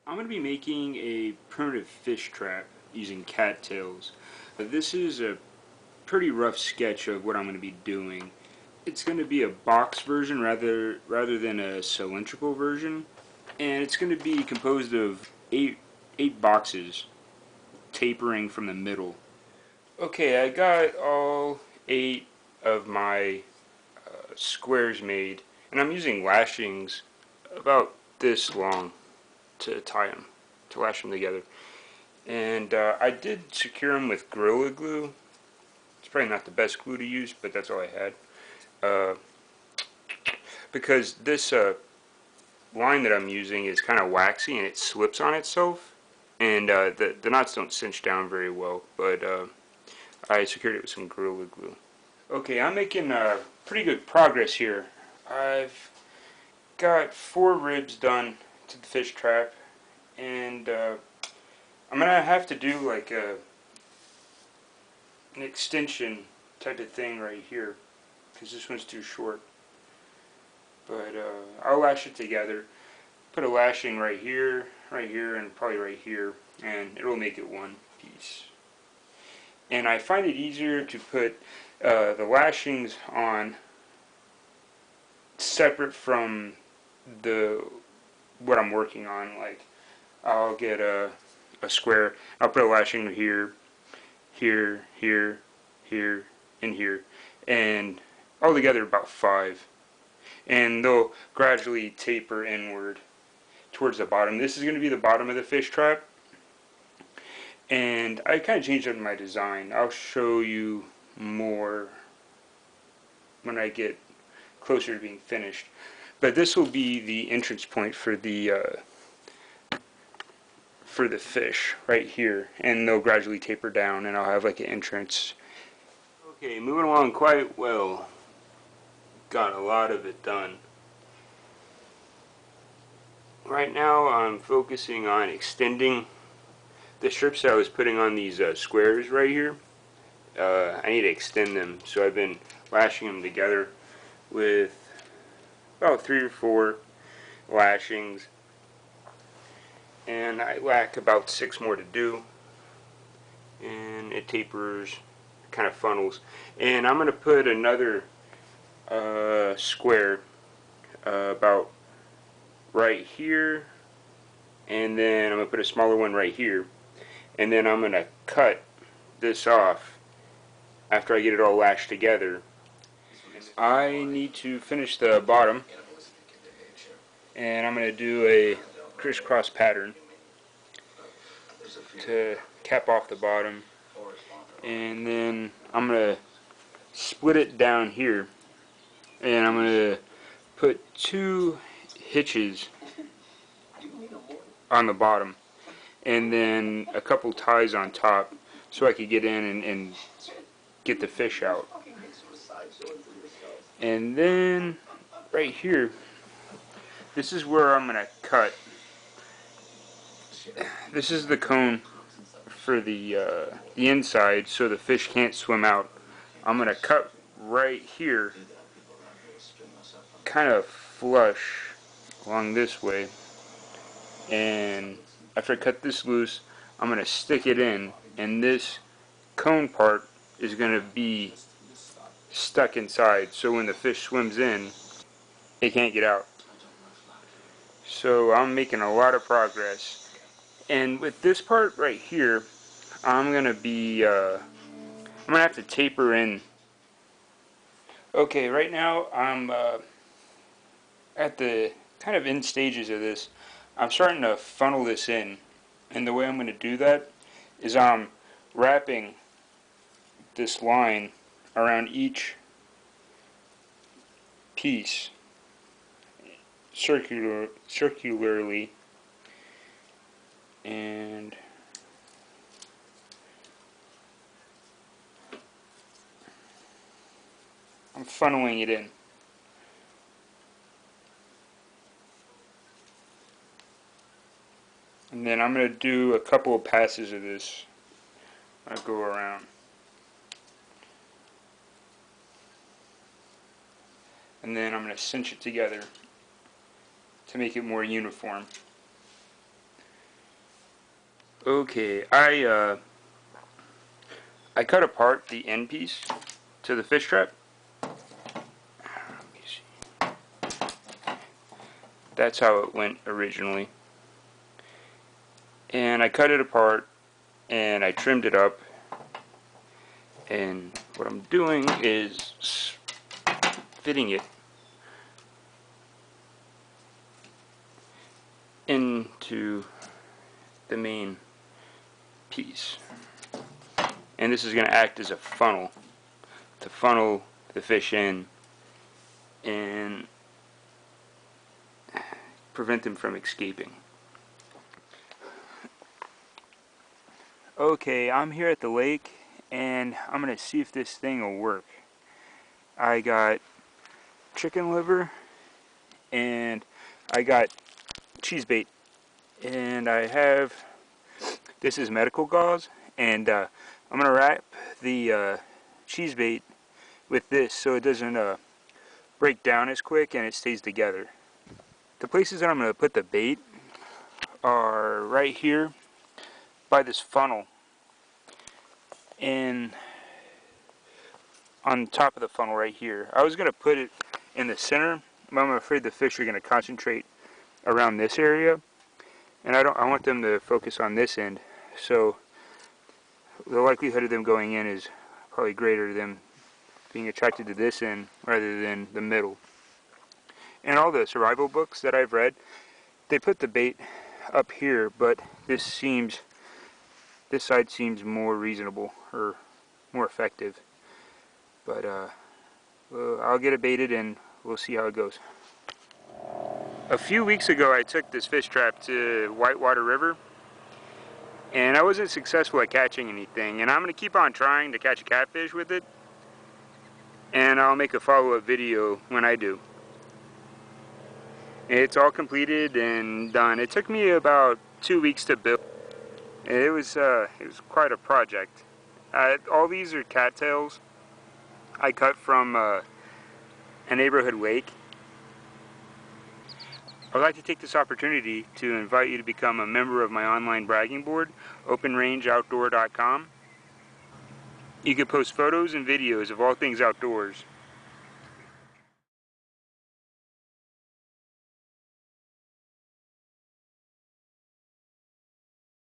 I'm going to be making a primitive fish trap using cattails. This is a pretty rough sketch of what I'm going to be doing. It's going to be a box version rather than a cylindrical version, and it's going to be composed of eight boxes tapering from the middle. Okay, I got all 8 of my squares made, and I'm using lashings about this long to tie them, to lash them together. And I did secure them with Gorilla Glue. It's probably not the best glue to use, but that's all I had. Because this line that I'm using is kind of waxy and it slips on itself. And the knots don't cinch down very well, but I secured it with some Gorilla Glue. Okay, I'm making pretty good progress here. I've got 4 ribs done to the fish trap, and I'm gonna have to do like an extension type of thing right here because this one's too short. But I'll lash it together. Put a lashing right here, and probably right here, and it'll make it one piece. And I find it easier to put the lashings on separate from what I'm working on. Like I'll get a square, I'll put a lashing here, here, here, here, and here, and altogether about 5. And they'll gradually taper inward towards the bottom. This is going to be the bottom of the fish trap, and I kind of changed up my design. I'll show you more when I get closer to being finished. But this will be the entrance point for the fish right here, and they'll gradually taper down, and I'll have like an entrance. Okay, moving along quite well. Got a lot of it done. Right now I'm focusing on extending the strips that I was putting on these squares right here. I need to extend them, so I've been lashing them together with about 3 or 4 lashings, and I lack about 6 more to do, and it tapers, kind of funnels. And I'm going to put another square about right here, and then I'm going to put a smaller one right here, and then I'm going to cut this off after I get it all lashed together. I need to finish the bottom, and I'm going to do a crisscross pattern to cap off the bottom, and then I'm going to split it down here, and I'm going to put 2 hitches on the bottom, and then a couple ties on top so I could get in and get the fish out. And then right here, this is where I'm going to cut. This is the cone for the inside, so the fish can't swim out. I'm going to cut right here, kind of flush along this way, and after I cut this loose, I'm going to stick it in, and this cone part is going to be stuck inside, so when the fish swims in, it can't get out. So I'm making a lot of progress, and with this part right here, I'm going to be I'm going to have to taper in. Okay, right now I'm at the kind of end stages of this. I'm starting to funnel this in, and the way I'm going to do that is I'm wrapping this line around each piece circularly, and I'm funneling it in. And then I'm going to do a couple of passes of this. I'll go around. And then I'm going to cinch it together to make it more uniform. Okay, I cut apart the end piece to the fish trap. Let me see. That's how it went originally. And I cut it apart and I trimmed it up. And what I'm doing is fitting it into the main piece. And this is going to act as a funnel to funnel the fish in and prevent them from escaping. Okay, I'm here at the lake and I'm going to see if this thing will work. I got chicken liver and I got cheese bait, and I have, this is medical gauze, and I'm going to wrap the cheese bait with this so it doesn't break down as quick and it stays together. The places that I'm going to put the bait are right here by this funnel and on top of the funnel right here. I was going to put it in the center, but I'm afraid the fish are going to concentrate around this area, and I want them to focus on this end, so the likelihood of them going in is probably greater than being attracted to this end rather than the middle. And all the survival books that I've read, they put the bait up here, but this side seems more reasonable or more effective. But I'll get it baited and we'll see how it goes. A few weeks ago I took this fish trap to Whitewater River and I wasn't successful at catching anything, and I'm going to keep on trying to catch a catfish with it, and I'll make a follow-up video when I do. It's all completed and done. It took me about 2 weeks to build. It was quite a project. All these are cattails I cut from a neighborhood lake. I'd like to take this opportunity to invite you to become a member of my online bragging board, openrangeoutdoor.com. You can post photos and videos of all things outdoors.